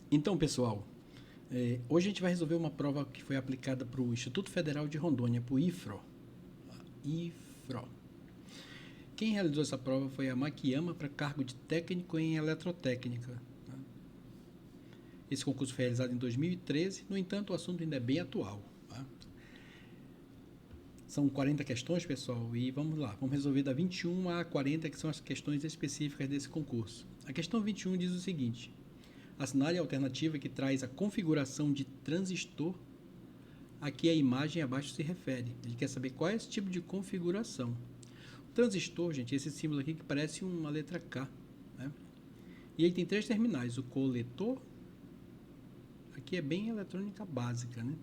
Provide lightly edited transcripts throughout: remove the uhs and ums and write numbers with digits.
Então, pessoal, hoje a gente vai resolver uma prova que foi aplicada para o Instituto Federal de Rondônia, para o IFRO. IFRO. Quem realizou essa prova foi a Makiyama para cargo de técnico em eletrotécnica. Tá? Esse concurso foi realizado em 2013, no entanto, o assunto ainda é bem atual. Tá? São 40 questões, pessoal, e vamos lá. Vamos resolver da 21 a 40, que são as questões específicas desse concurso. A questão 21 diz o seguinte: assinale a alternativa que traz a configuração de transistor a que a imagem abaixo se refere. Ele quer saber qual é esse tipo de configuração. O transistor, gente, esse símbolo aqui que parece uma letra K. Né? E ele tem três terminais: o coletor, aqui é bem eletrônica básica, né?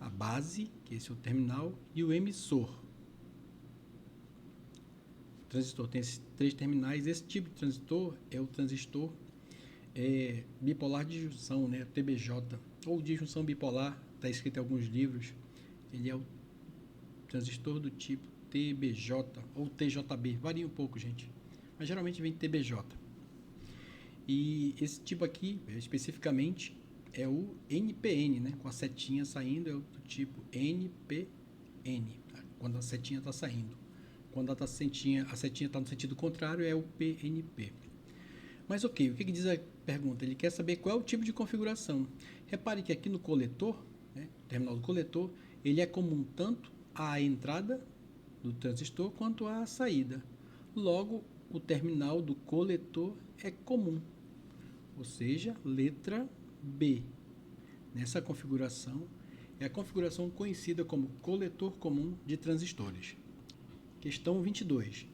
A base, que esse é o terminal, e o emissor. O transistor tem esses três terminais. Esse tipo de transistor é o transistor bipolar de junção, né? TBJ, ou de junção bipolar, está escrito em alguns livros. Ele é o transistor do tipo TBJ ou TJB, varia um pouco, gente, mas geralmente vem TBJ. E esse tipo aqui, especificamente, é o NPN, né? Com a setinha saindo, é o do tipo NPN, tá? Quando a setinha está saindo. Quando a setinha está no sentido contrário, é o PNP. Mas ok, o que diz a pergunta? Ele quer saber qual é o tipo de configuração. Repare que aqui no coletor, né, terminal do coletor, ele é comum tanto à entrada do transistor quanto à saída. Logo, o terminal do coletor é comum, ou seja, letra B. Nessa configuração, é a configuração conhecida como coletor comum de transistores. Questão 22.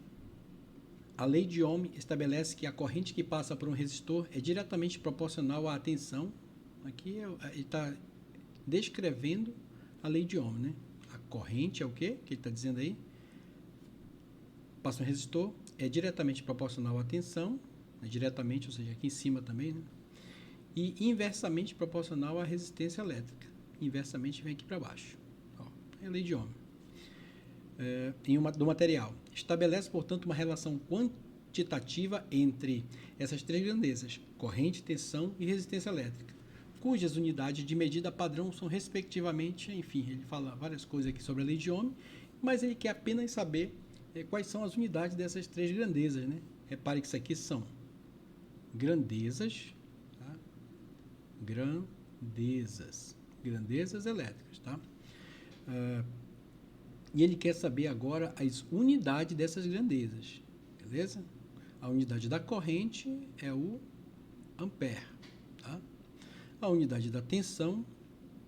A lei de Ohm estabelece que a corrente que passa por um resistor é diretamente proporcional à tensão. Aqui ele está descrevendo a lei de Ohm, né? A corrente é o quê? Que ele está dizendo aí? Passa um resistor, é diretamente proporcional à tensão, diretamente, ou seja, aqui em cima também, né? E inversamente proporcional à resistência elétrica. Inversamente vem aqui para baixo. Ó, é a lei de Ohm. Do material. Estabelece, portanto, uma relação quantitativa entre essas três grandezas, corrente, tensão e resistência elétrica, cujas unidades de medida padrão são respectivamente, enfim, ele fala várias coisas aqui sobre a lei de Ohm, mas ele quer apenas saber quais são as unidades dessas três grandezas, né? Repare que isso aqui são grandezas, tá? Grandezas elétricas, tá? E ele quer saber agora as unidades dessas grandezas, beleza? A unidade da corrente é o ampere, tá? A unidade da tensão,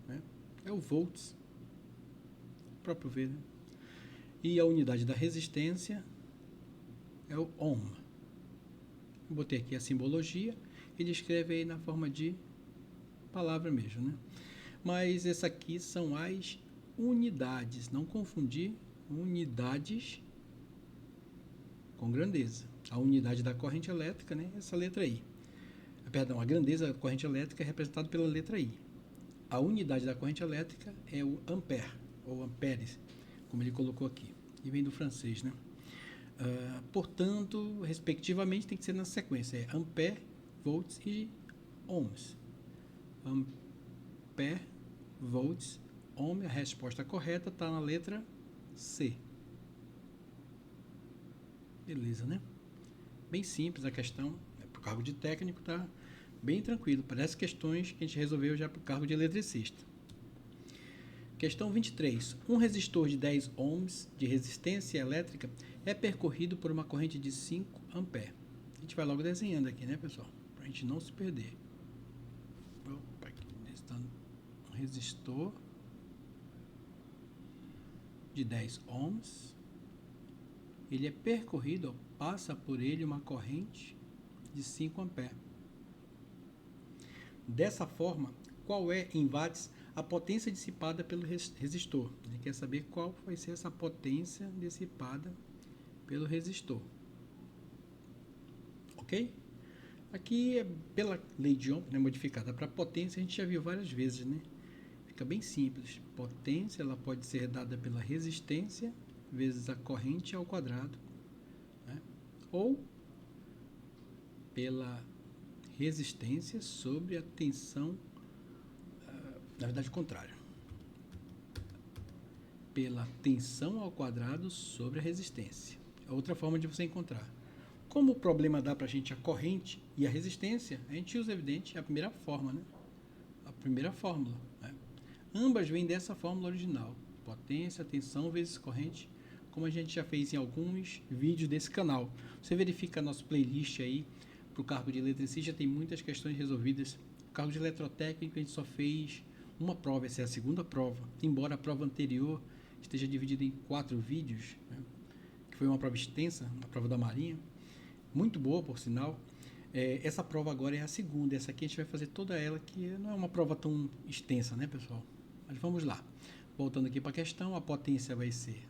né, é o volts, próprio V, né? E a unidade da resistência é o ohm. Eu botei aqui a simbologia, ele escreve aí na forma de palavra mesmo, né? Mas essa aqui são as unidades, não confundir unidades com grandeza. A unidade da corrente elétrica, né? Essa letra I. Perdão, a grandeza da corrente elétrica é representada pela letra I. A unidade da corrente elétrica é o ampere, ou amperes, como ele colocou aqui. E vem do francês, né? Portanto, respectivamente, tem que ser na sequência. É ampere, volts e ohms. Ampere, volts, ohm. A resposta correta está na letra C. Beleza, né? Bem simples a questão. Para o cargo de técnico tá bem tranquilo. Parece questões que a gente resolveu já para o cargo de eletricista. Questão 23. Um resistor de 10 ohms de resistência elétrica é percorrido por uma corrente de 5 amperes. A gente vai logo desenhando aqui, né, pessoal? Para a gente não se perder. Opa, aqui está um resistor de 10 ohms. Ele é percorrido, passa por ele uma corrente de 5 amperes. Dessa forma, qual é, em watts, a potência dissipada pelo resistor? Ele quer saber qual vai ser essa potência dissipada pelo resistor. Ok? Aqui, pela lei de Ohm, né, modificada para potência, a gente já viu várias vezes, né? Fica bem simples. Potência ela pode ser dada pela resistência vezes a corrente ao quadrado, né? Ou pela resistência sobre a tensão, na verdade, o contrário. Pela tensão ao quadrado sobre a resistência. É outra forma de você encontrar. Como o problema dá para a gente a corrente e a resistência, a gente usa, evidente, a primeira forma, né? A primeira fórmula. Né? Ambas vêm dessa fórmula original. Potência, tensão vezes corrente, como a gente já fez em alguns vídeos desse canal. Você verifica nosso playlist aí, para o cargo de eletricista, tem muitas questões resolvidas. O cargo de eletrotécnico a gente só fez uma prova, essa é a segunda prova, embora a prova anterior esteja dividida em 4 vídeos, né? Que foi uma prova extensa, uma prova da Marinha, muito boa, por sinal. Essa prova agora é a segunda, essa aqui a gente vai fazer toda ela, que não é uma prova tão extensa, né, pessoal? Mas vamos lá. Voltando aqui para a questão, a potência vai ser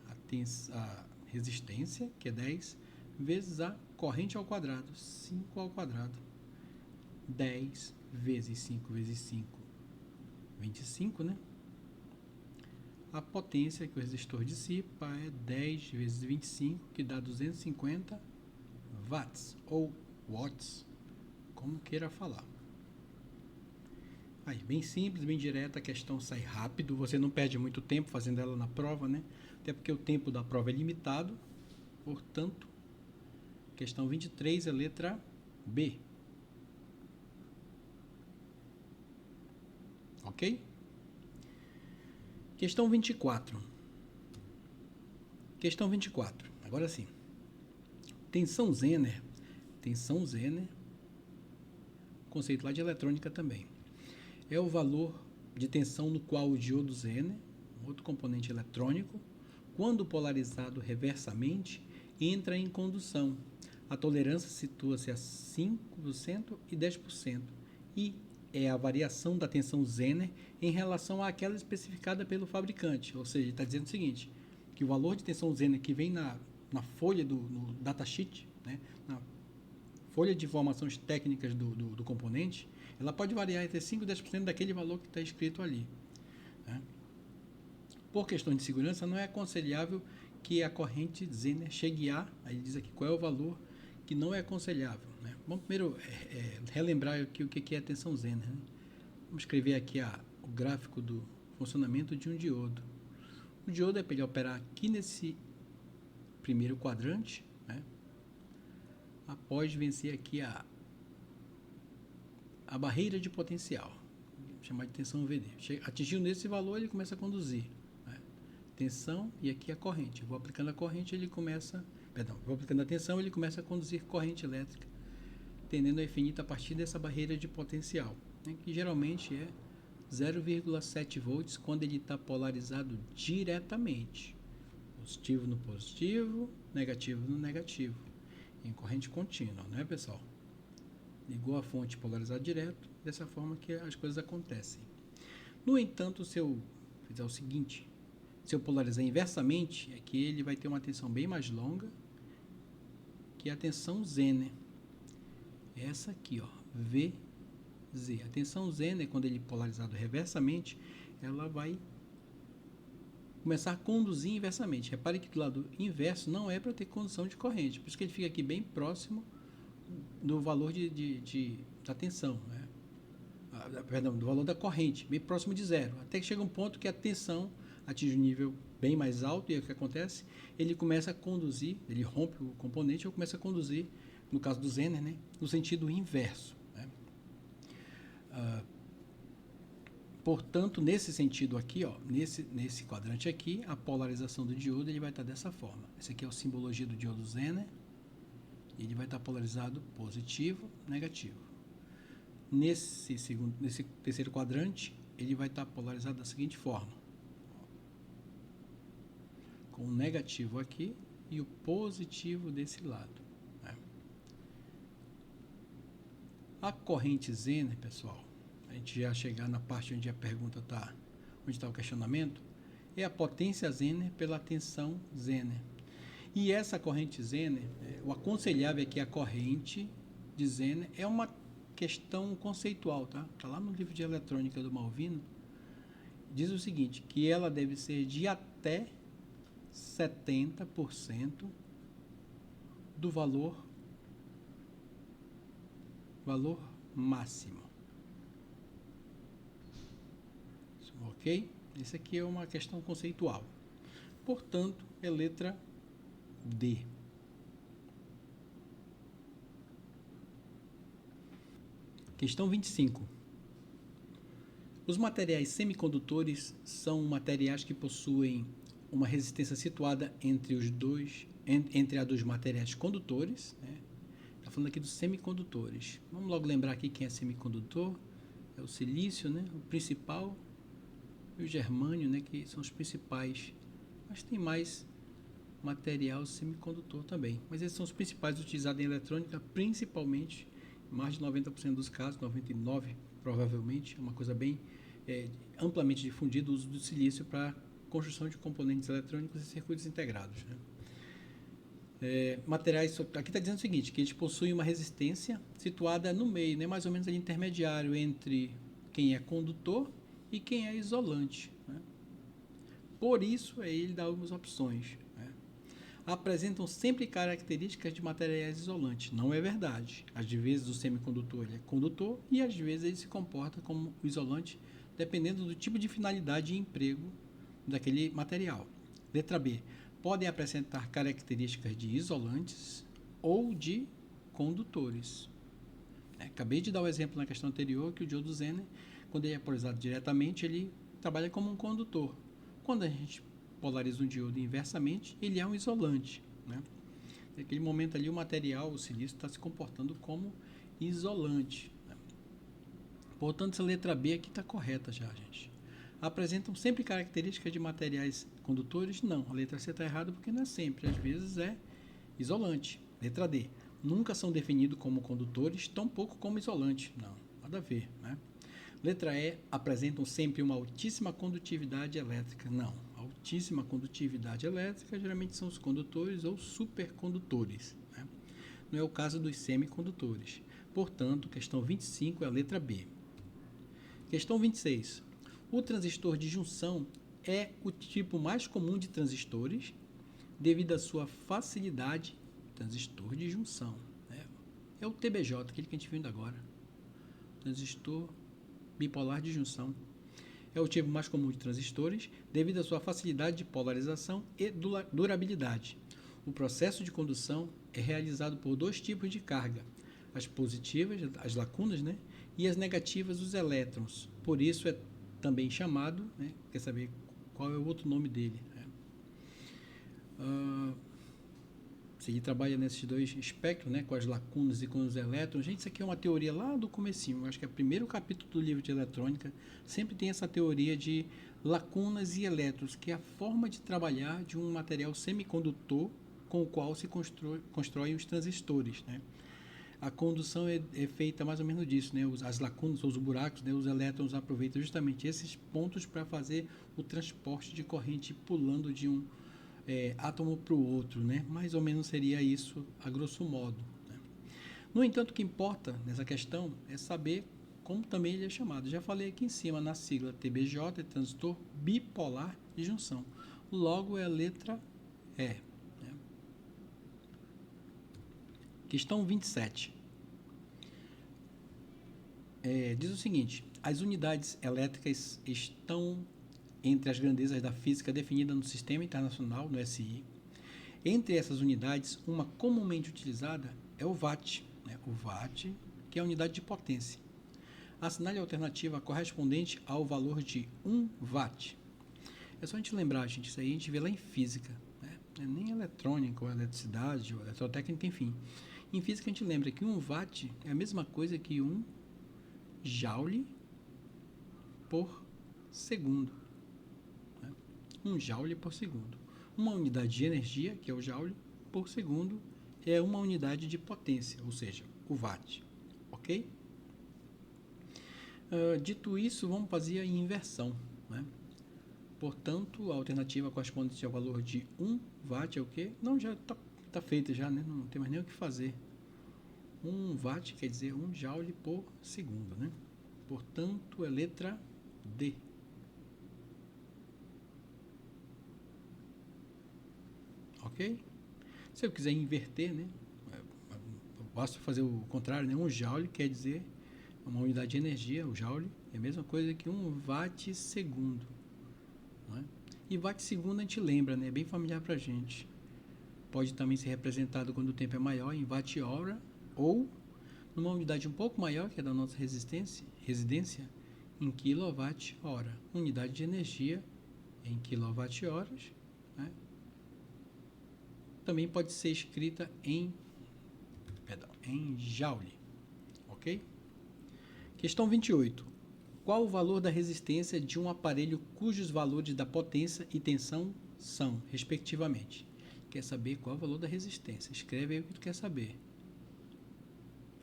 a resistência, que é 10, vezes a corrente ao quadrado, 5 ao quadrado. 10 vezes 5 vezes 5, 25, né? A potência que o resistor dissipa é 10 vezes 25, que dá 250 watts, ou watts, como queira falar. Aí, bem simples, bem direta, a questão sai rápido, você não perde muito tempo fazendo ela na prova, né? Até porque o tempo da prova é limitado, portanto, questão 23 é a letra B. Ok? Questão 24. Questão 24. Agora sim. Tensão Zener, conceito lá de eletrônica também, é o valor de tensão no qual o diodo Zener, outro componente eletrônico, quando polarizado reversamente, entra em condução. A tolerância situa-se a 5% e 10%, e é a variação da tensão Zener em relação àquela especificada pelo fabricante. Ou seja, está dizendo o seguinte, que o valor de tensão Zener que vem na folha no datasheet, né, na folha de informações técnicas do componente, ela pode variar entre 5% e 10% daquele valor que está escrito ali. Né? Por questão de segurança, não é aconselhável que a corrente Zener chegue a, aí diz aqui qual é o valor que não é aconselhável. Né? Vamos primeiro relembrar aqui o que é a tensão Zener. Né? Vamos escrever aqui o gráfico do funcionamento de um diodo. O diodo é para ele operar aqui nesse primeiro quadrante, né? Após vencer aqui a barreira de potencial, chamar de tensão VD. Atingindo esse valor, ele começa a conduzir. Né? Tensão e aqui a corrente. Vou aplicando a corrente, vou aplicando a tensão, ele começa a conduzir corrente elétrica, tendendo a infinita a partir dessa barreira de potencial, né? Que geralmente é 0,7 volts quando ele está polarizado diretamente. Positivo no positivo, negativo no negativo. Em corrente contínua, né, pessoal? Ligou a fonte polarizada direto, dessa forma que as coisas acontecem. No entanto, se eu fizer o seguinte, se eu polarizar inversamente, é que ele vai ter uma tensão bem mais longa, que é a tensão Zener. Essa aqui, ó, VZ. A tensão Zener, quando ele é polarizado reversamente, ela vai começar a conduzir inversamente. Repare que do lado inverso não é para ter condução de corrente, por isso que ele fica aqui bem próximo do valor da tensão, né? Do valor da corrente, bem próximo de zero, até que chega um ponto que a tensão atinge um nível bem mais alto, e o que acontece? Ele começa a conduzir, ele rompe o componente ou começa a conduzir, no caso do Zener, né, no sentido inverso. Né? Portanto, nesse sentido aqui, ó, nesse quadrante aqui, a polarização do diodo ele vai estar dessa forma. Esse aqui é a simbologia do diodo Zener. Ele vai estar polarizado positivo, negativo. Nesse terceiro quadrante, ele vai estar polarizado da seguinte forma. Com o negativo aqui e o positivo desse lado. Né? A corrente Zener, pessoal, a gente já chegar na parte onde a pergunta está, onde está o questionamento, é a potência Zener pela tensão Zener. E essa corrente Zener, o aconselhável é que a corrente de Zener é uma questão conceitual, tá? Está lá no livro de eletrônica do Malvino. Diz o seguinte, que ela deve ser de até 70% do valor máximo. Ok? Isso aqui é uma questão conceitual. Portanto, é letra D. Questão 25. Os materiais semicondutores são materiais que possuem uma resistência situada entre a dos materiais condutores, né? Está falando aqui dos semicondutores. Vamos logo lembrar aqui quem é semicondutor. É o silício, né? O principal, e o germânio, né? Que são os principais. Mas tem mais material semicondutor também. Mas esses são os principais utilizados em eletrônica, principalmente, mais de 90% dos casos, 99% provavelmente, é uma coisa bem amplamente difundida o uso do silício para construção de componentes eletrônicos e circuitos integrados, né? Materiais, aqui está dizendo o seguinte, que eles possuem uma resistência situada no meio, né, mais ou menos ali intermediário entre quem é condutor e quem é isolante, né? Por isso, ele dá algumas opções, né? Apresentam sempre características de materiais isolantes. Não é verdade. Às vezes o semicondutor ele é condutor e às vezes ele se comporta como isolante, dependendo do tipo de finalidade e emprego daquele material. Letra B. Podem apresentar características de isolantes ou de condutores. Acabei de dar o exemplo na questão anterior que o diodo Zener, quando ele é polarizado diretamente, ele trabalha como um condutor. Quando a gente polariza um diodo inversamente, ele é um isolante, né? Naquele momento ali, o material, o silício, está se comportando como isolante, né? Portanto, essa letra B aqui está correta já, gente. Apresentam sempre características de materiais condutores? Não, a letra C está errada porque não é sempre, às vezes é isolante. Letra D. Nunca são definidos como condutores, tampouco como isolante. Não, nada a ver, né? Letra E. Apresentam sempre uma altíssima condutividade elétrica. Não, altíssima condutividade elétrica geralmente são os condutores ou supercondutores, né? Não é o caso dos semicondutores. Portanto, questão 25 é a letra B. Questão 26. O transistor de junção é o tipo mais comum de transistores devido à sua facilidade. Transistor de junção, né? É o TBJ, aquele que a gente viu ainda agora. Transistor bipolar de junção. É o tipo mais comum de transistores devido à sua facilidade de polarização e durabilidade. O processo de condução é realizado por dois tipos de carga: as positivas, as lacunas, né? E as negativas, os elétrons. Por isso é também chamado, né? Quer saber qual é o outro nome dele, né? Se ele trabalha nesses dois espectros, né, com as lacunas e com os elétrons. Gente, isso aqui é uma teoria lá do comecinho, acho que é o primeiro capítulo do livro de eletrônica, sempre tem essa teoria de lacunas e elétrons, que é a forma de trabalhar de um material semicondutor com o qual se constroem os transistores, né? A condução é feita mais ou menos disso, né? As lacunas ou os buracos, né? Os elétrons aproveitam justamente esses pontos para fazer o transporte de corrente pulando de um átomo para o outro, né? Mais ou menos seria isso a grosso modo, né? No entanto, o que importa nessa questão é saber como também ele é chamado. Já falei aqui em cima na sigla TBJ, é transistor bipolar de junção. Logo é a letra E, né? Questão 27. Diz o seguinte: as unidades elétricas estão entre as grandezas da física definida no Sistema Internacional, no SI. Entre essas unidades, uma comumente utilizada é o watt, né? O watt, que é a unidade de potência. Assinale a alternativa correspondente ao valor de 1 watt. É só a gente lembrar, gente, isso aí a gente vê lá em física, né? Não é nem eletrônica, ou eletricidade, ou eletrotécnica, enfim. Em física a gente lembra que 1 watt é a mesma coisa que 1 joule por segundo. 1 joule por segundo. Uma unidade de energia, que é o joule, por segundo, é uma unidade de potência, ou seja, o watt. Ok? Dito isso, vamos fazer a inversão, né? Portanto, a alternativa correspondente ao valor de 1 watt é o quê? Não, já está feita já, né? Não tem mais nem o que fazer. 1 watt quer dizer 1 joule por segundo, né? Portanto, é letra D. Ok? Se eu quiser inverter, né? Basta fazer o contrário, né? 1 joule quer dizer Uma unidade de energia, o joule, é a mesma coisa que 1 watt-segundo. Não é? E watt-segundo a gente lembra, né? É bem familiar para a gente. Pode também ser representado quando o tempo é maior em watt-hora ou numa unidade um pouco maior, que é da nossa residência, em quilowatt-hora. Unidade de energia em quilowatt-horas, né? Também pode ser escrita em joule, ok? Questão 28. Qual o valor da resistência de um aparelho cujos valores da potência e tensão são, respectivamente? Quer saber qual o valor da resistência? Escreve aí o que tu quer saber.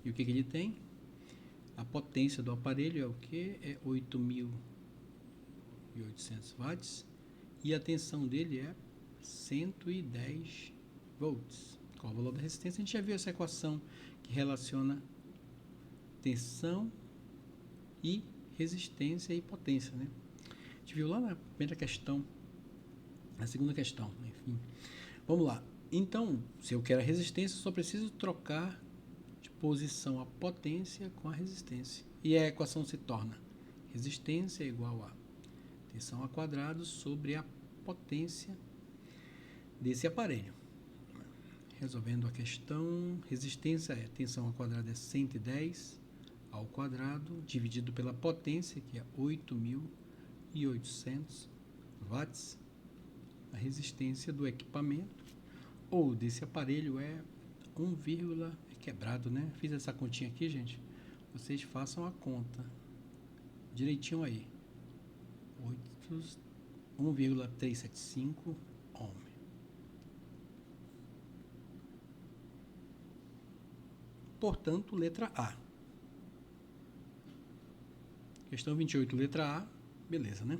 E o que ele tem? A potência do aparelho é o que? É 8.800 watts. E a tensão dele é 110 volts. Qual o valor da resistência? A gente já viu essa equação que relaciona tensão e resistência e potência, né? A gente viu lá na primeira questão, na segunda questão, enfim. Vamos lá. Então, se eu quero a resistência, eu só preciso trocar de posição a potência com a resistência. E a equação se torna resistência igual a tensão ao quadrado sobre a potência desse aparelho. Resolvendo a questão, resistência é tensão ao quadrado é 110 ao quadrado, dividido pela potência, que é 8.800 watts. A resistência do equipamento ou desse aparelho é 1, é quebrado, né? Fiz essa continha aqui, gente. Vocês façam a conta direitinho aí. 1,375 ohm. Portanto, letra A. Questão 28, letra A. Beleza, né?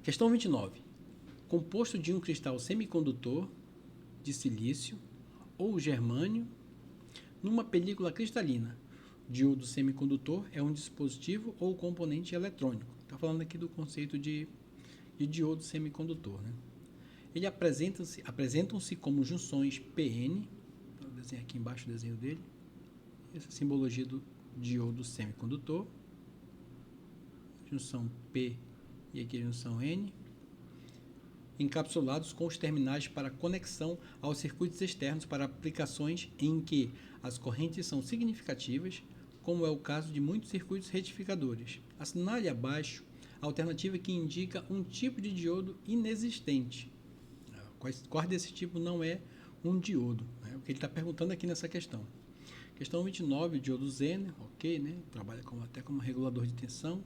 Questão 29. Composto de um cristal semicondutor de silício ou germânio numa película cristalina. O diodo semicondutor é um dispositivo ou componente eletrônico. Está falando aqui do conceito de diodo semicondutor, né? Ele apresentam-se como junções PN. Vou desenhar aqui embaixo o desenho dele. Essa simbologia do diodo semicondutor. Junção P e aqui a junção N. Encapsulados com os terminais para conexão aos circuitos externos para aplicações em que as correntes são significativas, como é o caso de muitos circuitos retificadores. Assinale abaixo a alternativa que indica um tipo de diodo inexistente. Qual desse tipo não é um diodo? É o que ele está perguntando aqui nessa questão. Questão 29, o diodo Zener, ok, né? Trabalha até como regulador de tensão.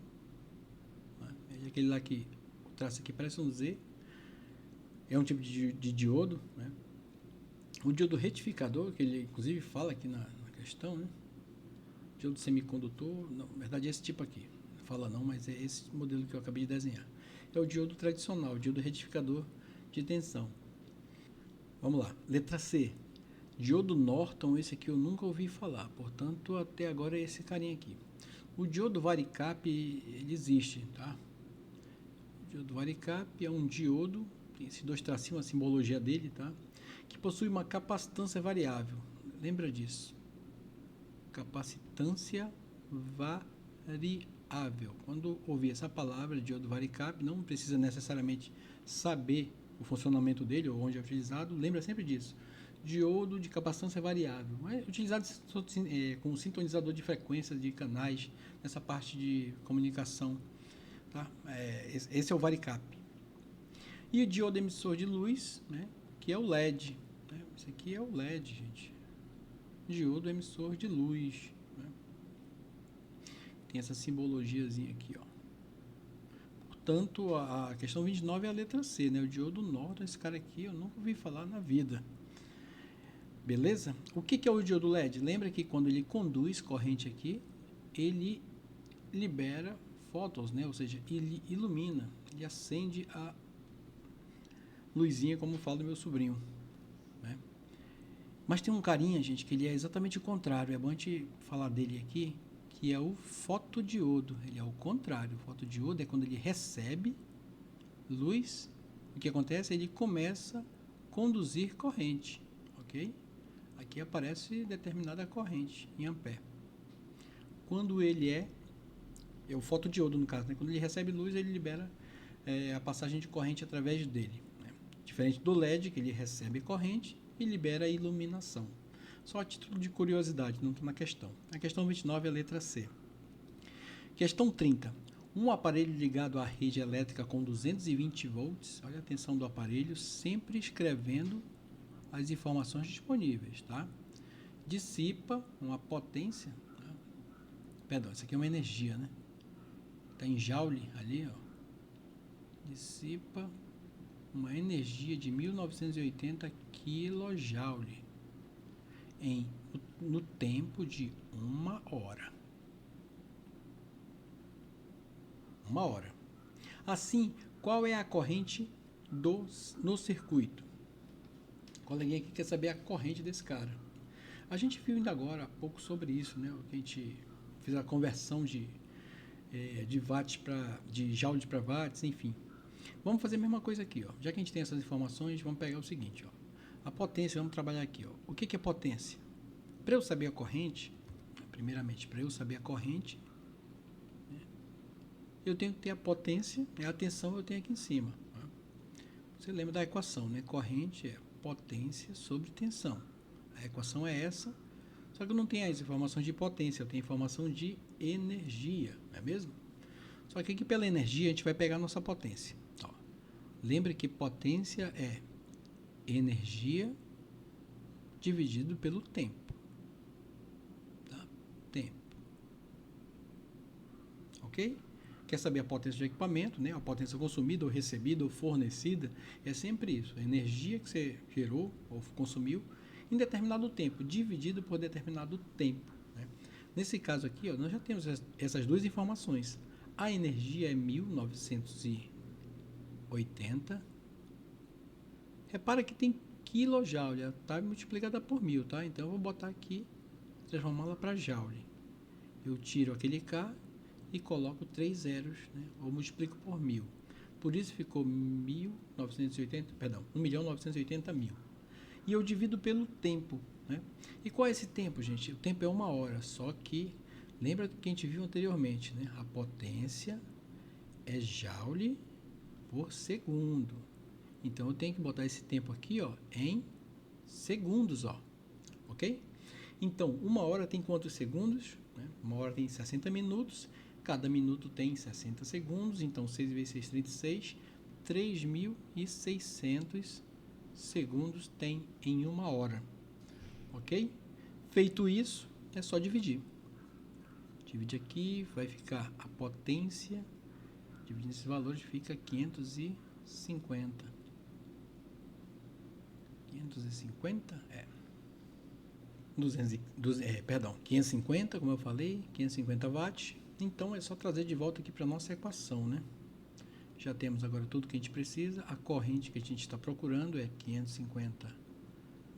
É aquele lá que o traço aqui parece um Z. É um tipo de diodo, né? O diodo retificador, que ele inclusive fala aqui na questão, né? Diodo semicondutor, não, na verdade é esse tipo aqui. Não fala não, mas é esse modelo que eu acabei de desenhar. É o diodo tradicional, o diodo retificador de tensão. Vamos lá, letra C. Diodo Norton, esse aqui eu nunca ouvi falar, portanto até agora é esse carinha aqui. O diodo varicap, ele existe, tá? O diodo varicap é um diodo, tem esses dois tracinhos, a simbologia dele, tá? Que possui uma capacitância variável. Lembra disso? Capacitância variável. Quando ouvir essa palavra, diodo varicap, não precisa necessariamente saber o funcionamento dele ou onde é utilizado, lembra sempre disso. Diodo de capacitância variável, é utilizado com sintonizador de frequências de canais nessa parte de comunicação, tá? Esse é o varicap. E o diodo emissor de luz, né, que é o LED, né? Esse aqui é o LED, gente. Diodo emissor de luz, né? Tem essa simbologiazinha aqui, ó. Portanto, a questão 29 é a letra C, né? O diodo Norton, esse cara aqui eu nunca ouvi falar na vida. Beleza? O que é o diodo LED? Lembra que quando ele conduz corrente aqui, ele libera fótons, né? Ou seja, ele ilumina, ele acende a luzinha, como fala o meu sobrinho, né? Mas tem um carinha, gente, que ele é exatamente o contrário. É bom a gente falar dele aqui, que é o fotodiodo. Ele é o contrário. O fotodiodo é quando ele recebe luz. O que acontece? Ele começa a conduzir corrente, ok? Aqui aparece determinada corrente em ampere. quando ele é o fotodiodo no caso, né? Quando ele recebe luz, ele libera a passagem de corrente através dele, né? Diferente do LED, que ele recebe corrente e libera iluminação. Só a título de curiosidade, não está na questão. A questão 29 é a letra C. Questão 30. Um aparelho ligado à rede elétrica com 220 volts, olha a tensão do aparelho, sempre escrevendo as informações disponíveis, tá? Dissipa uma potência, tá? Perdão, isso aqui é uma energia, né? Está em joule ali, ó. Dissipa uma energia de 1980 kJ no tempo de 1 hora. 1 hora. Assim, qual é a corrente no circuito? O coleguinha aqui quer saber a corrente desse cara. A gente viu ainda agora há pouco sobre isso, né? A gente fez a conversão de watts de joules para watts, enfim. Vamos fazer a mesma coisa aqui, ó. Já que a gente tem essas informações, vamos pegar o seguinte, ó. A potência, vamos trabalhar aqui, ó. O que é potência? Para eu saber a corrente, primeiramente, para eu saber a corrente, né, eu tenho que ter a potência, a tensão eu tenho aqui em cima. Tá? Você lembra da equação, né? Corrente é potência sobre tensão. A equação é essa, só que eu não tenho as informações de potência, eu tenho informação de energia, não é mesmo? Só que aqui pela energia a gente vai pegar a nossa potência. Ó, lembre que potência é energia dividido pelo tempo. Tá? Tempo. Ok? Quer saber a potência do equipamento, né? A potência consumida, ou recebida, ou fornecida, é sempre isso. A energia que você gerou ou consumiu em determinado tempo, dividido por determinado tempo. Né? Nesse caso aqui, ó, nós já temos essas duas informações. A energia é 1980. Repara que tem quilojoule, está multiplicada por 1000, tá? Então eu vou botar aqui, transformá-la para joule. Eu tiro aquele K e coloco 3 zeros, né? Ou multiplico por 1000. Por isso ficou 1.980.000. E eu divido pelo tempo, né? E qual é esse tempo, gente? O tempo é 1 hora, só que lembra que a gente viu anteriormente, né? A potência é joule por segundo. Então eu tenho que botar esse tempo aqui, ó, em segundos, ó. Ok? Então, 1 hora tem quantos segundos? 1 hora tem 60 minutos. Cada minuto tem 60 segundos. Então, 6 vezes 6, 36. 3.600 segundos tem em 1 hora. Ok? Feito isso, é só dividir. Divide aqui, vai ficar a potência. Dividindo esses valores, fica 550. 550? 550, como eu falei, 550 watts. Então, é só trazer de volta aqui para a nossa equação, né? Já temos agora tudo que a gente precisa. A corrente que a gente está procurando é 550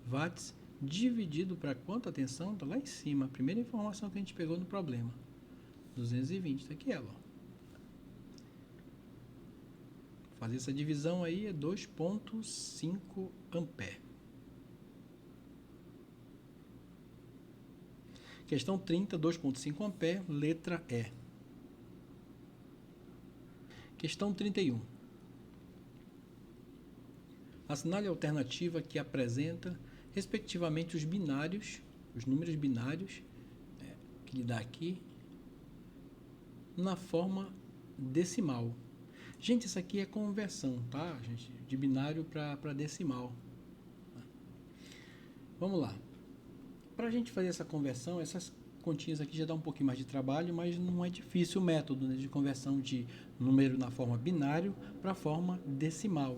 watts, dividido para quanto? Atenção, está lá em cima. A primeira informação que a gente pegou no problema. 220, está aqui ela, ó. Fazer essa divisão aí é 2,5 ampere. Questão 30, 2,5 ampere, letra E. Questão 31. Assinale a alternativa que apresenta, respectivamente, os binários, os números binários, que lhe dá aqui, na forma decimal. Gente, isso aqui é conversão, tá, gente? De binário para decimal. Vamos lá. Para a gente fazer essa conversão, essas continhas aqui já dá um pouquinho mais de trabalho, mas não é difícil o método, né, de conversão de número na forma binário para a forma decimal.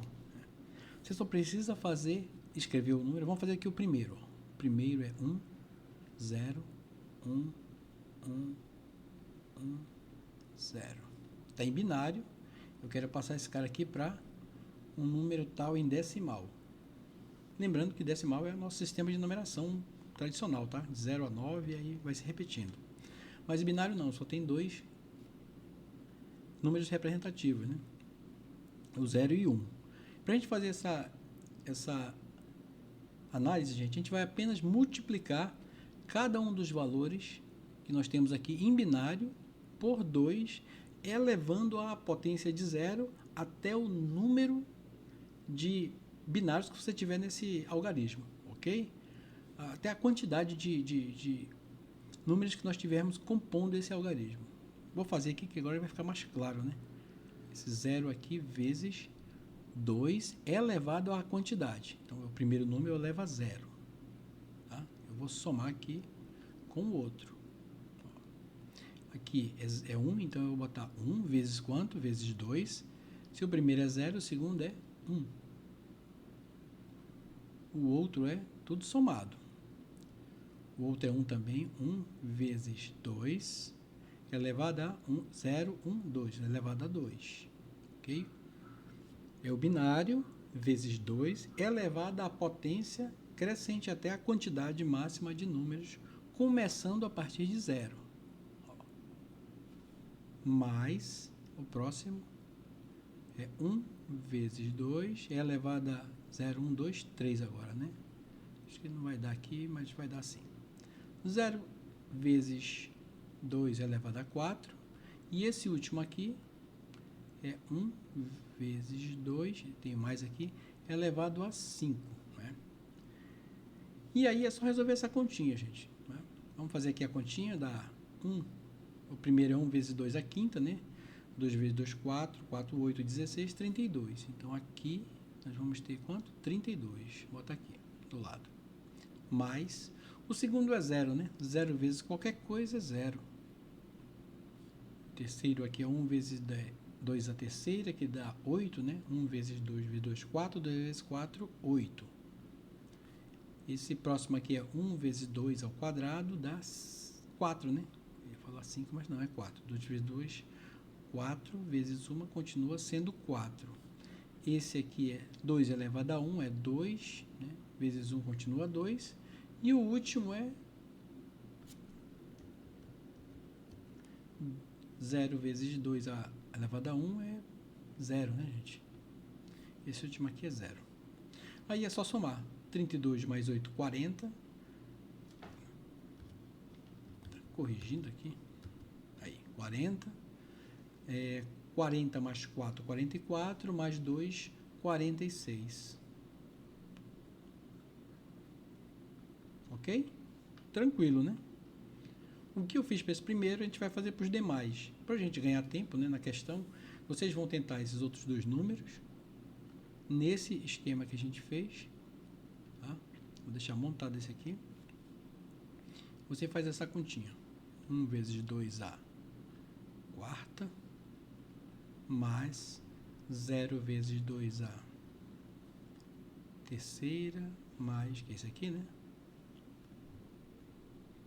Você só precisa escrever o número. Vamos fazer aqui o primeiro. O primeiro é 1, 0, 1, 1, 1, 0. Está em binário. Eu quero passar esse cara aqui para um número tal em decimal. Lembrando que decimal é o nosso sistema de numeração tradicional, tá? De 0 a 9, e aí vai se repetindo. Mas em binário não, só tem dois números representativos, né? O 0 e 1. Para a gente fazer essa análise, gente, a gente vai apenas multiplicar cada um dos valores que que nós temos aqui em binário por 2, elevando a potência de 0 até o número de binários que você tiver nesse algarismo, ok? Até a quantidade de números que nós tivermos compondo esse algarismo. Vou fazer aqui que agora vai ficar mais claro, né? Esse 0 aqui vezes 2 elevado à quantidade. Então, o primeiro número eleva a 0. Tá? Eu vou somar aqui com o outro. Aqui é 1, então eu vou botar 1 vezes quanto? Vezes 2. Se o primeiro é 0, o segundo é 1. O outro é tudo somado. O outro é 1 também. 1 vezes 2 elevado a 1, 0, 1, 2. Elevado a 2. Ok? É o binário vezes 2 elevado à potência crescente até a quantidade máxima de números, começando a partir de 0. Mais o próximo é 1 vezes 2 é elevado a 0, 1, 2, 3 agora, né? Acho que não vai dar aqui, mas vai dar assim. 0 vezes 2 é elevado a 4. E esse último aqui é 1 vezes 2, tem mais aqui, é elevado a 5. Né? E aí é só resolver essa continha, gente. Né? Vamos fazer aqui a continha da 1. O primeiro é 1 vezes 2 a quinta, né? 2 vezes 2, 4. 4, 8, 16, 32. Então, aqui nós vamos ter quanto? 32. Bota aqui, do lado. Mais, o segundo é 0, né? 0 vezes qualquer coisa é 0. O terceiro aqui é 1 vezes 2 a terceira, que dá 8, né? 1 vezes 2 vezes 2, 4. 2 vezes 4, 8. Esse próximo aqui é 1 vezes 2 ao quadrado, dá 4, né? Eu ia falar 5, mas não, é 4. 2 vezes 2, 4 vezes 1 continua sendo 4. Esse aqui é 2 elevado a 1, é 2, né? Vezes 1 continua 2. E o último é 0 vezes 2 elevado a 1 é 0, né, gente? Esse último aqui é 0. Aí é só somar. 32 mais 8, 40. Tá corrigindo aqui. Aí, 40. 40 mais 4, 44. Mais 2, 46. Ok? Tranquilo, né? O que eu fiz para esse primeiro, a gente vai fazer para os demais. Para a gente ganhar tempo, né, na questão, vocês vão tentar esses outros dois números nesse esquema que a gente fez. Tá? Vou deixar montado esse aqui. Você faz essa continha. 1 vezes 2a quarta, mais 0 vezes 2a terceira, mais, que é esse aqui, né?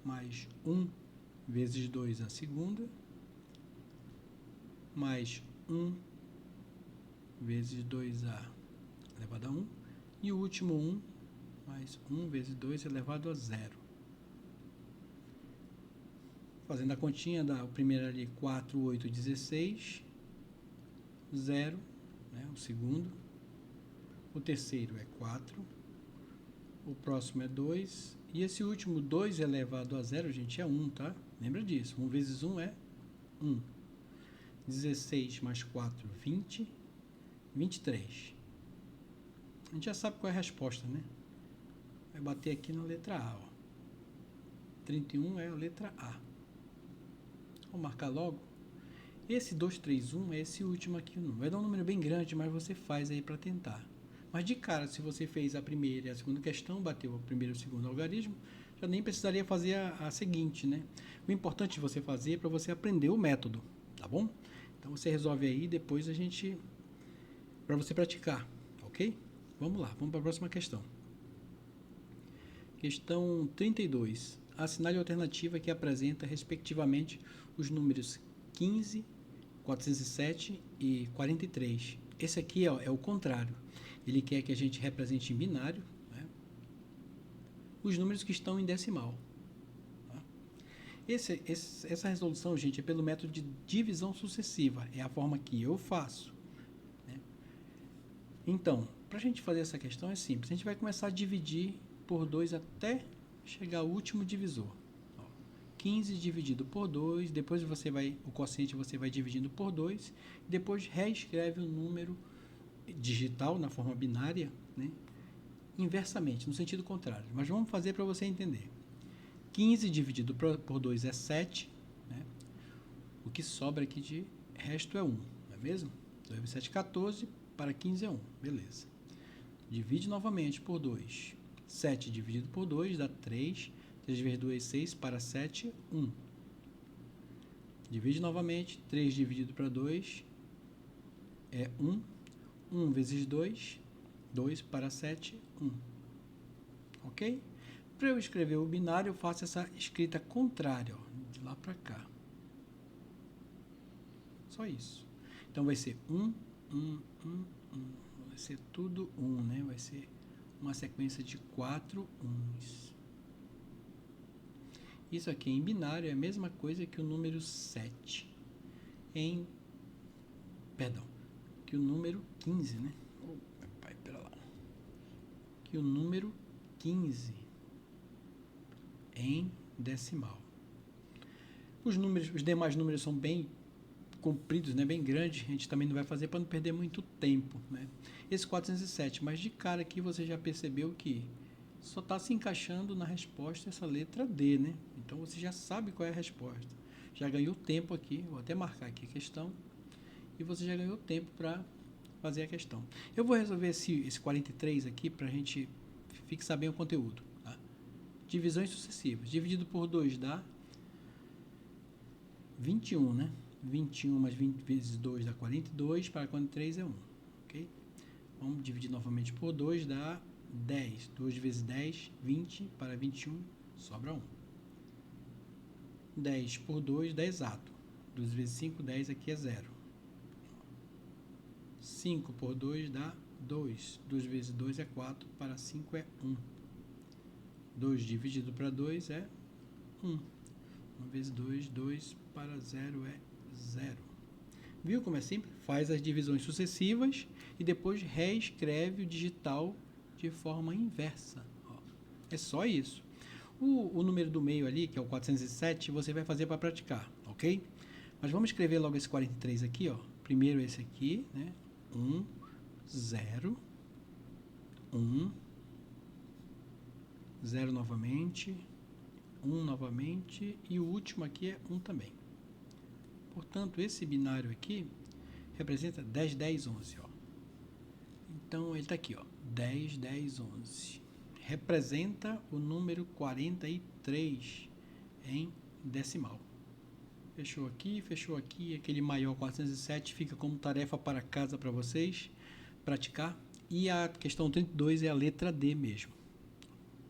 Mais 1 vezes 2 a segunda, mais 1 vezes 2a elevado a 1, e o último 1, mais 1 vezes 2 elevado a 0. Fazendo a continha, dá o primeiro ali 4, 8, 16, 0, né, o segundo. O terceiro é 4, o próximo é 2, e esse último 2 elevado a 0, gente, é 1, tá? Lembra disso, 1 vezes 1 é 1. 16 mais 4, 20, 23. A gente já sabe qual é a resposta, né? Vai bater aqui na letra A, ó. 31 é a letra A. Vou marcar logo. Esse 231 é esse último aqui. Vai dar um número bem grande, mas você faz aí para tentar. Mas de cara, se você fez a primeira e a segunda questão, bateu o primeiro e o segundo algarismo, já nem precisaria fazer a seguinte, né? O importante de você fazer é para você aprender o método, tá bom? Então você resolve aí, depois a gente, para você praticar, ok? Vamos lá, vamos para a próxima questão. Questão 32. Assinale a alternativa que apresenta, respectivamente, os números 15, 407 e 43. Esse aqui ó, é o contrário. Ele quer que a gente represente em binário, né, os números que estão em decimal. Tá? Essa resolução, gente, é pelo método de divisão sucessiva. É a forma que eu faço. Né? Então, para a gente fazer essa questão é simples. A gente vai começar a dividir por 2 até chegar ao último divisor. Ó, 15 dividido por 2, depois o quociente você vai dividindo por 2, depois reescreve o número digital na forma binária, né, inversamente, no sentido contrário. Mas vamos fazer para você entender. 15 dividido por 2 é 7, né? O que sobra aqui de resto é 1, não é mesmo? 2 vezes 7, 14, para 15 é 1, beleza. Divide novamente por 2. 7 dividido por 2 dá 3. 3 vezes 2, 6, para 7, 1. Divide novamente, 3 dividido para 2 é 1. 1 vezes 2, 2 para 7, 1. Ok? Para eu escrever o binário, eu faço essa escrita contrária, ó, de lá para cá. Só isso. Então, vai ser 1, 1, 1, 1. Vai ser tudo 1, né? Vai ser uma sequência de 4 1s. Isso aqui em binário é a mesma coisa que o número 7. Que o número 15, né? Oh, meu pai, pera lá. Que o número 15 em decimal. Os demais números são bem compridos, né, bem grandes, a gente também não vai fazer para não perder muito tempo, né? Esse 407, mas de cara aqui você já percebeu que só está se encaixando na resposta essa letra D, né? Então você já sabe qual é a resposta. Já ganhou tempo aqui, vou até marcar aqui a questão, e você já ganhou tempo para fazer a questão. Eu vou resolver esse 43 aqui para a gente fixar bem o conteúdo. Tá? Divisões sucessivas. Dividido por 2 dá 21, né? 21 mais 20 vezes 2 dá 42, para 43 é 1. Ok? Vamos dividir novamente por 2, dá 10. 2 vezes 10, 20, para 21, sobra 1. 10 por 2 dá exato. 2 vezes 5, 10, aqui é 0. 5 por 2 dá 2. 2 vezes 2 é 4, para 5 é 1. 2 dividido para 2 é 1. 1 vezes 2, 2, para 0 é 0. Viu como é simples? Faz as divisões sucessivas e depois reescreve o digital de forma inversa. Ó, é só isso. O número do meio ali, que é o 407, você vai fazer para praticar, ok? Mas vamos escrever logo esse 43 aqui, ó. Primeiro esse aqui, né? 1, 0, 1, 0 novamente, 1 novamente, e o último aqui é 1 também. Portanto, esse binário aqui representa 10, 10, 11. Ó. Então, ele está aqui, ó, 10, 10, 11. Representa o número 43 em decimal. Fechou aqui. Aquele maior 407 fica como tarefa para casa para vocês praticar. E a questão 32 é a letra D mesmo.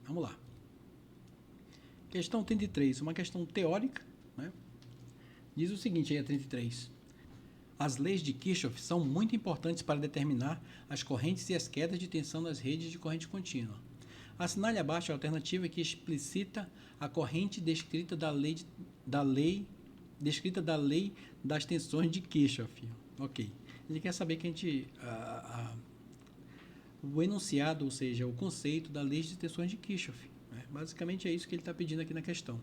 Vamos lá. Questão 33, uma questão teórica, né? Diz o seguinte aí, a 33. As leis de Kirchhoff são muito importantes para determinar as correntes e as quedas de tensão nas redes de corrente contínua. Assinale abaixo a alternativa que explicita a corrente descrita da lei das tensões de Kirchhoff. Ok. Ele quer saber que o enunciado, ou seja, o conceito da lei de tensões de Kirchhoff. Né? Basicamente é isso que ele está pedindo aqui na questão.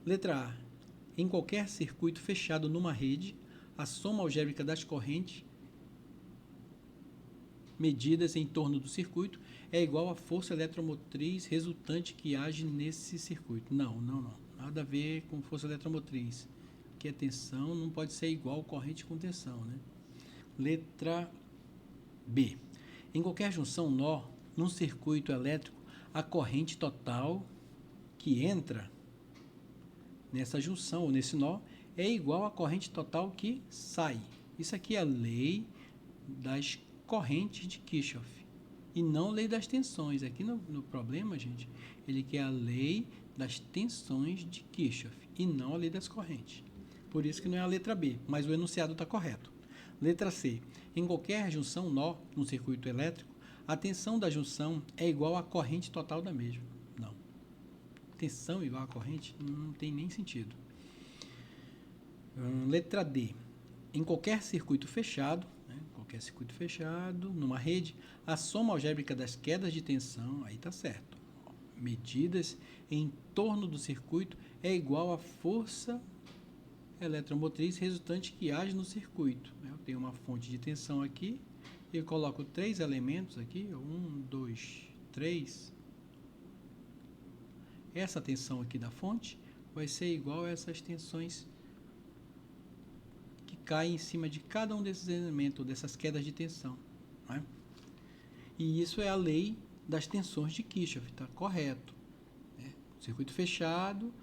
Letra A. Em qualquer circuito fechado numa rede, a soma algébrica das correntes medidas em torno do circuito é igual à força eletromotriz resultante que age nesse circuito. Não. Nada a ver com força eletromotriz. Que a tensão não pode ser igual corrente com tensão, né? Letra B. Em qualquer junção nó, num circuito elétrico, a corrente total que entra nessa junção ou nesse nó é igual à corrente total que sai. Isso aqui é a lei das correntes de Kirchhoff e não lei das tensões. Aqui no problema, gente, ele quer a lei das tensões de Kirchhoff e não a lei das correntes. Por isso que não é a letra B, mas o enunciado está correto. Letra C. Em qualquer junção nó num circuito elétrico, a tensão da junção é igual à corrente total da mesma. Não. Tensão igual à corrente não tem nem sentido. Letra D. Em qualquer circuito fechado, numa rede, a soma algébrica das quedas de tensão, aí está certo. Medidas em torno do circuito é igual à força eletromotriz resultante que age no circuito. Eu tenho uma fonte de tensão aqui, eu coloco 3 elementos aqui, 1, 2, 3. Essa tensão aqui da fonte vai ser igual a essas tensões que caem em cima de cada um desses elementos, dessas quedas de tensão, né? E isso é a lei das tensões de Kirchhoff, está correto, né? Circuito fechado,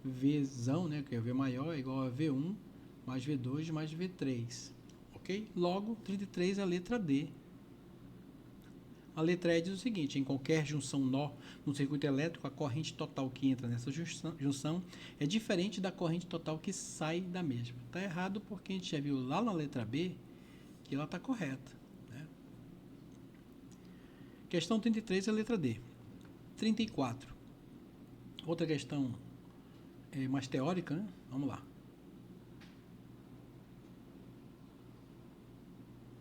Vzão, né, que é V maior, é igual a V1 mais V2 mais V3, ok? Logo, 33 é a letra D. A letra E diz o seguinte: em qualquer junção nó no circuito elétrico, a corrente total que entra nessa junção é diferente da corrente total que sai da mesma. Está errado porque a gente já viu lá na letra B que ela está correta, né? Questão 33 é a letra D. 34. Outra questão mais teórica, né? Vamos lá.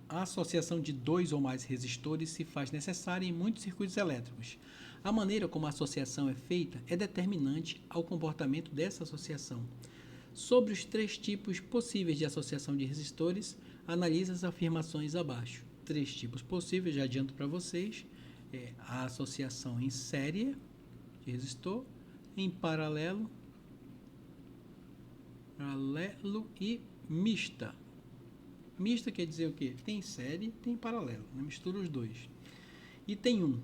A associação de 2 ou mais resistores se faz necessária em muitos circuitos elétricos. A maneira como a associação é feita é determinante ao comportamento dessa associação. Sobre os 3 tipos possíveis de associação de resistores, analise as afirmações abaixo. 3 tipos possíveis, já adianto para vocês, a associação em série de resistor, em paralelo e mista. Mista quer dizer o quê? Tem série, tem paralelo, né? Mistura os dois. E tem um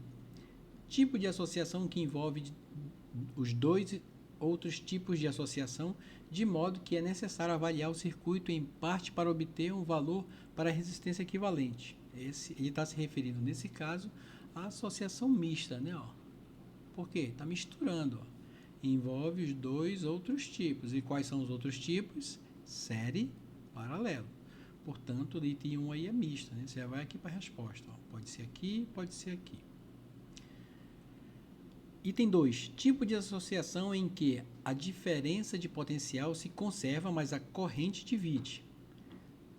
tipo de associação que envolve os 2 outros tipos de associação, de modo que é necessário avaliar o circuito em parte para obter um valor para a resistência equivalente. Ele está se referindo, nesse caso, à associação mista, né? Por quê? Está misturando. Envolve os 2 outros tipos. E quais são os outros tipos? Série, paralelo. Portanto, o item 1 aí é mista, né? Você já vai aqui para a resposta. Pode ser aqui, pode ser aqui. Item 2. Tipo de associação em que a diferença de potencial se conserva, mas a corrente divide.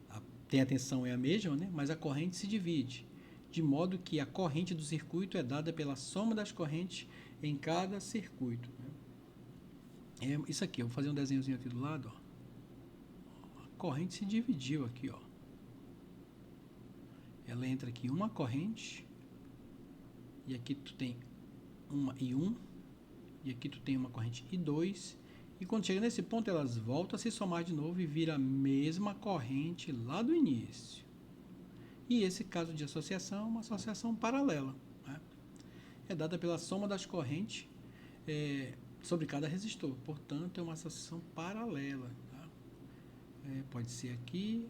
A tensão é a mesma, né? Mas a corrente se divide, de modo que a corrente do circuito é dada pela soma das correntes em cada circuito, né? Isso aqui, eu vou fazer um desenhozinho aqui do lado, ó. Corrente se dividiu aqui, ó. Ela entra aqui uma corrente, e aqui tu tem uma I1, e aqui tu tem uma corrente I2, e quando chega nesse ponto elas voltam a se somar de novo e vira a mesma corrente lá do início. E esse caso de associação é uma associação paralela, né? É dada pela soma das correntes sobre cada resistor, portanto é uma associação paralela. Pode ser aqui,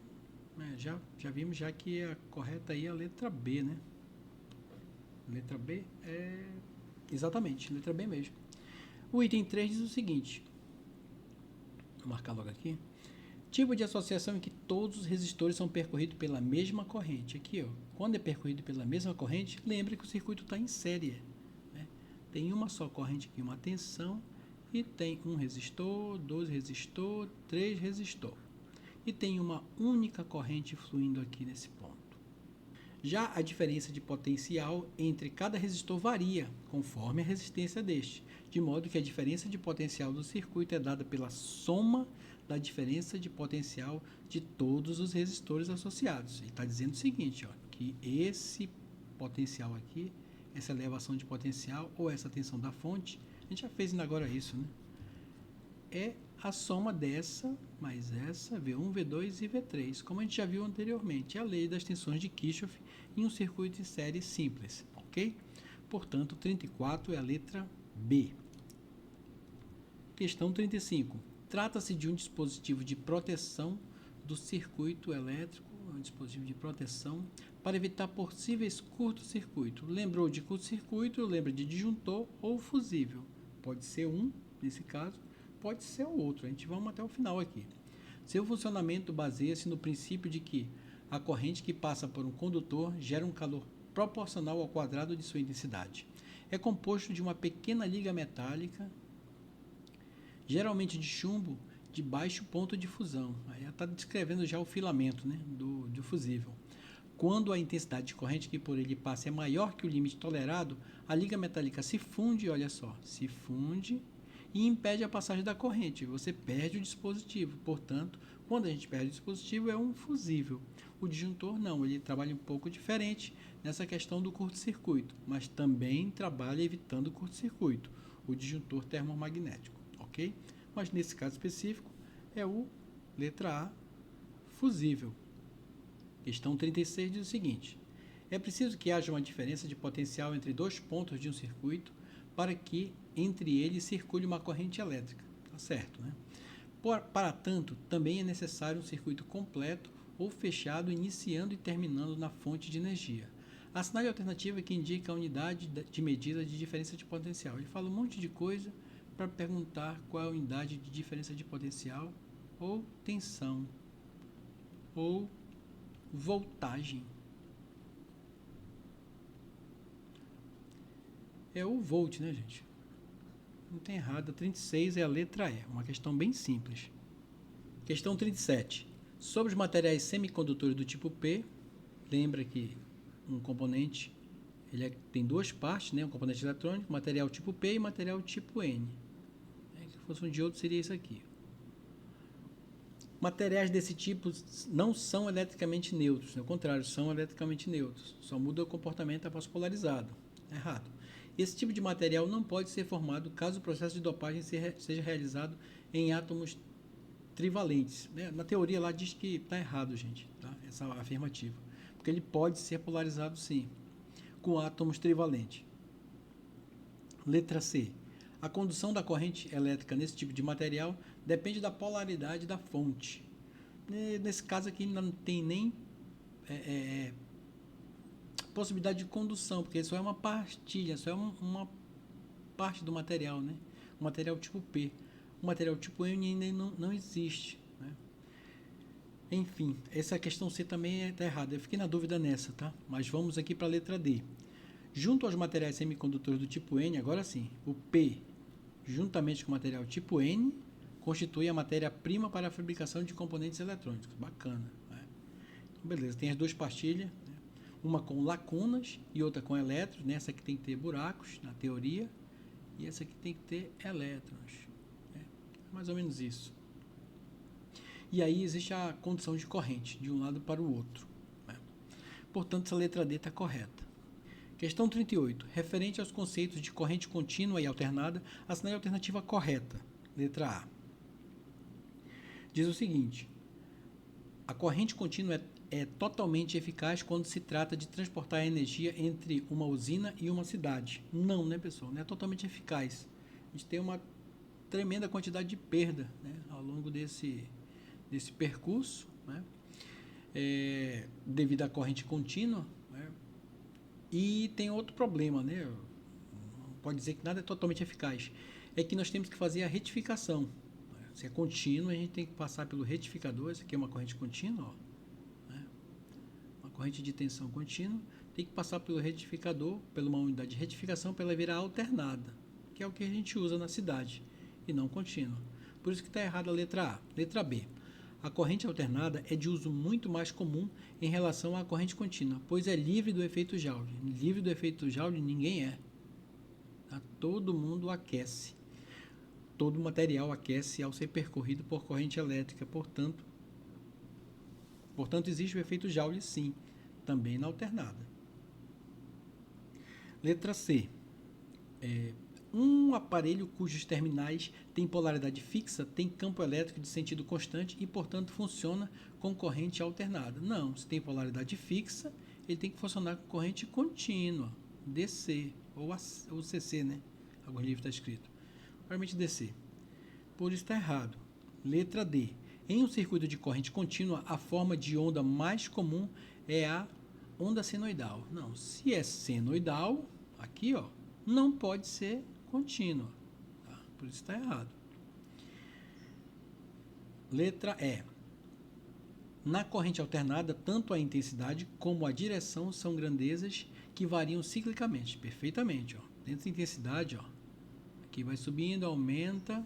né? Já vimos já que a correta aí é a letra B, né? Letra B é exatamente, letra B mesmo. O item 3 diz o seguinte, vou marcar logo aqui: tipo de associação em que todos os resistores são percorridos pela mesma corrente. Aqui, ó, quando é percorrido pela mesma corrente, lembre que o circuito está em série, né? Tem uma só corrente aqui, uma tensão, e tem um resistor, 2 resistor, 3 resistor. E tem uma única corrente fluindo aqui nesse ponto. Já a diferença de potencial entre cada resistor varia conforme a resistência deste, de modo que a diferença de potencial do circuito é dada pela soma da diferença de potencial de todos os resistores associados. Ele está dizendo o seguinte, ó, que esse potencial aqui, essa elevação de potencial ou essa tensão da fonte, a gente já fez ainda agora isso, né? É a soma dessa mais essa, V1, V2 e V3, como a gente já viu anteriormente, é a lei das tensões de Kirchhoff em um circuito em série simples, ok? Portanto, 34 é a letra B. Questão 35. Trata-se de um dispositivo de proteção do circuito elétrico, um dispositivo de proteção para evitar possíveis curto-circuito. Lembrou de curto-circuito, lembra de disjuntor ou fusível. Pode ser um, nesse caso, pode ser o outro. A gente vamos até o final aqui. Seu funcionamento baseia-se no princípio de que a corrente que passa por um condutor gera um calor proporcional ao quadrado de sua intensidade. É composto de uma pequena liga metálica, geralmente de chumbo, de baixo ponto de fusão. Aí está descrevendo já o filamento, né, do fusível. Quando a intensidade de corrente que por ele passa é maior que o limite tolerado, a liga metálica se funde, olha só, se funde e impede a passagem da corrente. Você perde o dispositivo. Portanto, quando a gente perde o dispositivo, é um fusível. O disjuntor não, ele trabalha um pouco diferente nessa questão do curto-circuito, mas também trabalha evitando o curto-circuito, o disjuntor termomagnético, ok? Mas nesse caso específico é o letra A, fusível. Questão 36 diz o seguinte: é preciso que haja uma diferença de potencial entre dois pontos de um circuito para que entre eles circule uma corrente elétrica. Tá certo, né? Para tanto, também é necessário um circuito completo ou fechado, iniciando e terminando na fonte de energia. Assinale a alternativa que indica a unidade de medida de diferença de potencial. Ele fala um monte de coisa para perguntar qual é a unidade de diferença de potencial, ou tensão, ou voltagem. É o volt, né, gente? Não tem errado. A 36 é a letra E. Uma questão bem simples. Questão 37. Sobre os materiais semicondutores do tipo P, lembra que um componente tem duas partes, né? Um componente eletrônico, material tipo P e material tipo N. Se fosse um diodo, seria isso aqui. Materiais desse tipo não são eletricamente neutros, ao contrário, são eletricamente neutros. Só muda o comportamento após polarizado. Errado. Esse tipo de material não pode ser formado caso o processo de dopagem seja realizado em átomos trivalentes. Na teoria lá diz que está errado, gente, tá? Essa afirmativa. Porque ele pode ser polarizado sim, com átomos trivalentes. Letra C. A condução da corrente elétrica nesse tipo de material depende da polaridade da fonte. Nesse caso aqui ainda não tem nem possibilidade de condução, porque isso é uma partilha, isso é uma parte do material, né? O material tipo P. O material tipo N ainda não existe, né? Enfim, essa questão C também está errada. Eu fiquei na dúvida nessa, tá? Mas vamos aqui para a letra D. Junto aos materiais semicondutores do tipo N, agora sim, o P, juntamente com o material tipo N, constitui a matéria-prima para a fabricação de componentes eletrônicos. Bacana, né? Então, beleza, tem as duas pastilhas, né? Uma com lacunas e outra com elétrons. Nessa aqui tem que ter buracos, na teoria, e essa aqui tem que ter elétrons. Né? Mais ou menos isso. E aí existe a condução de corrente, de um lado para o outro. Né? Portanto, essa letra D está correta. Questão 38. Referente aos conceitos de corrente contínua e alternada, assinale a alternativa correta. Letra A. Diz o seguinte: a corrente contínua é totalmente eficaz quando se trata de transportar energia entre uma usina e uma cidade. Não, né, pessoal? Não é totalmente eficaz. A gente tem uma tremenda quantidade de perda, né, ao longo desse percurso, né, devido à corrente contínua. Né, e tem outro problema, né? Não pode dizer que nada é totalmente eficaz. É que nós temos que fazer a retificação. Se é contínuo, a gente tem que passar pelo retificador. Essa aqui é uma corrente contínua, ó, né? Uma corrente de tensão contínua. Tem que passar pelo retificador, pela uma unidade de retificação, para ela virar alternada, que é o que a gente usa na cidade, e não contínua. Por isso que está errada a letra A. Letra B. A corrente alternada é de uso muito mais comum em relação à corrente contínua, pois é livre do efeito Joule. Livre do efeito Joule ninguém é. Tá? Todo mundo aquece. Todo material aquece ao ser percorrido por corrente elétrica. Portanto, existe o efeito Joule sim, também na alternada. Letra C. Um aparelho cujos terminais têm polaridade fixa tem campo elétrico de sentido constante e, portanto, funciona com corrente alternada. Não, se tem polaridade fixa, ele tem que funcionar com corrente contínua, DC, ou CC, né? Alguns livros está escrito. Provavelmente DC. Por isso está errado. Letra D. Em um circuito de corrente contínua, a forma de onda mais comum é a onda senoidal. Não, se é senoidal, aqui, ó, não pode ser contínua. Tá? Por isso está errado. Letra E. Na corrente alternada, tanto a intensidade como a direção são grandezas que variam ciclicamente. Perfeitamente. Ó. Dentro da intensidade, ó, aqui vai subindo, aumenta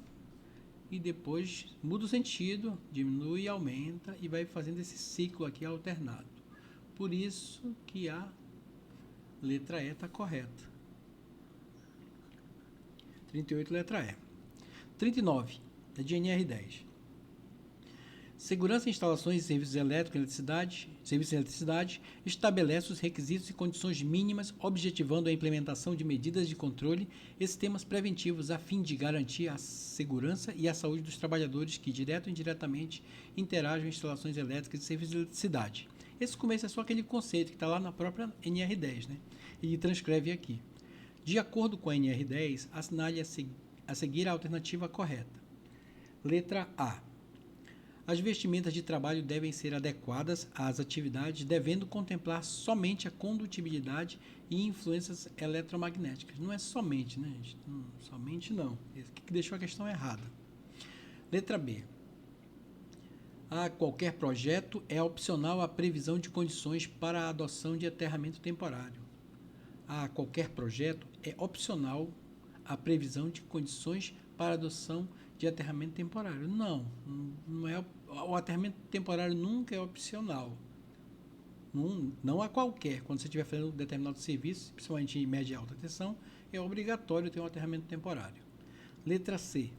e depois muda o sentido, diminui, aumenta e vai fazendo esse ciclo aqui alternado. Por isso que a letra E está correta. 38, letra E. 39, é de NR10. Segurança em instalações e serviços elétricos e eletricidade estabelece os requisitos e condições mínimas, objetivando a implementação de medidas de controle e sistemas preventivos a fim de garantir a segurança e a saúde dos trabalhadores que, direto ou indiretamente, interagem em instalações elétricas e serviços de eletricidade. Esse começo é só aquele conceito que está lá na própria NR10, né? E transcreve aqui. De acordo com a NR10, assinale a seguir a alternativa correta. Letra A. As vestimentas de trabalho devem ser adequadas às atividades, devendo contemplar somente a condutibilidade e influências eletromagnéticas. Não é somente, né, gente? Somente não. Isso que deixou a questão errada. Letra B. A qualquer projeto é opcional a previsão de condições para a adoção de aterramento temporário. A qualquer projeto é opcional a previsão de condições para a adoção de aterramento temporário. Não é. O aterramento temporário nunca é opcional. Não a qualquer. Quando você estiver fazendo um determinado serviço, principalmente em média e alta tensão, é obrigatório ter um aterramento temporário. Letra C.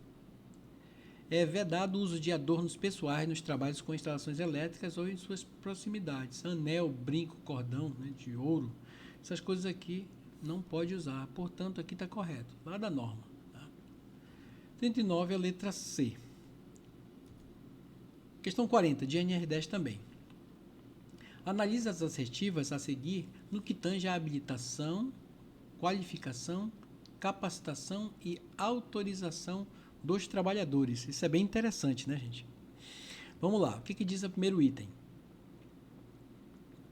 É vedado o uso de adornos pessoais nos trabalhos com instalações elétricas ou em suas proximidades. Anel, brinco, cordão, né, de ouro. Essas coisas aqui não pode usar. Portanto, aqui está correto. Lá da norma. 39 é a letra C. Questão 40, de NR10 também. Analise as assertivas a seguir no que tange a habilitação, qualificação, capacitação e autorização dos trabalhadores. Isso é bem interessante, né, gente? Vamos lá. O que diz o primeiro item?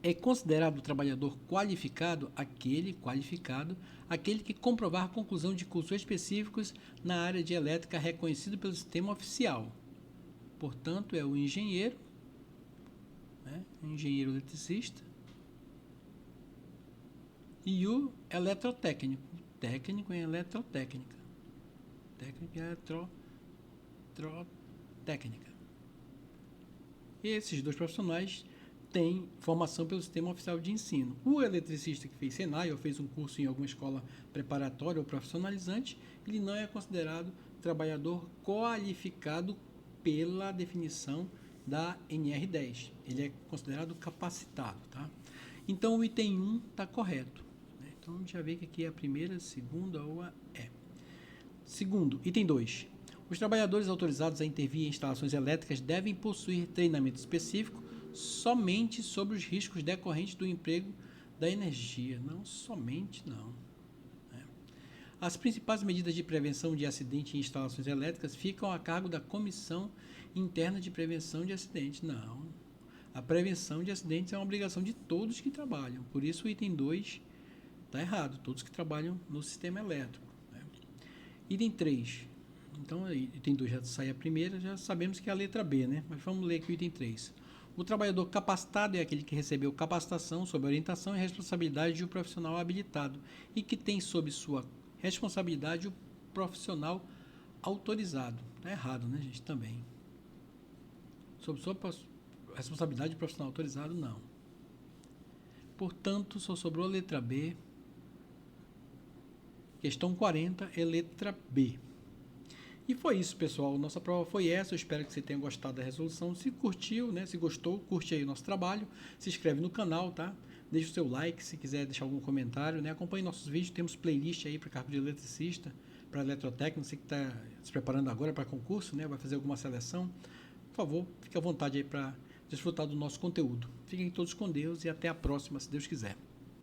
É considerado trabalhador qualificado aquele que comprovar a conclusão de cursos específicos na área de elétrica reconhecido pelo sistema oficial. Portanto, é o engenheiro, né? Engenheiro eletricista, e o eletrotécnico, técnico em eletrotécnica, técnico em eletrotécnica. E esses dois profissionais tem formação pelo sistema oficial de ensino. O eletricista que fez Senai ou fez um curso em alguma escola preparatória ou profissionalizante, ele não é considerado trabalhador qualificado pela definição da NR10. Ele é considerado capacitado, tá? Então, o item 1 está correto, né? Então, já vê que aqui é a primeira, a segunda ou a E. Segundo, item 2. Os trabalhadores autorizados a intervir em instalações elétricas devem possuir treinamento específico somente sobre os riscos decorrentes do emprego da energia. Não somente, não. As principais medidas de prevenção de acidente em instalações elétricas ficam a cargo da Comissão Interna de Prevenção de Acidentes. Não. A prevenção de acidentes é uma obrigação de todos que trabalham. Por isso o item 2 está errado. Todos que trabalham no sistema elétrico. Né? Item 3. Então, item 2 já sai a primeira, já sabemos que é a letra B, né? Mas vamos ler aqui o item 3. O trabalhador capacitado é aquele que recebeu capacitação sob orientação e responsabilidade de um profissional habilitado e que tem sob sua responsabilidade o profissional autorizado. Está errado, né, gente? Também. Sob sua responsabilidade de profissional autorizado, não. Portanto, só sobrou a letra B. Questão 40 é letra B. E foi isso, pessoal. Nossa prova foi essa. Eu espero que você tenha gostado da resolução. Se curtiu, né? Se gostou, curte aí o nosso trabalho. Se inscreve no canal, tá? Deixa o seu like se quiser deixar algum comentário, né? Acompanhe nossos vídeos. Temos playlist aí para cargo de eletricista, para eletrotécnico. Você que está se preparando agora para concurso, né? Vai fazer alguma seleção. Por favor, fique à vontade aí para desfrutar do nosso conteúdo. Fiquem todos com Deus e até a próxima, se Deus quiser.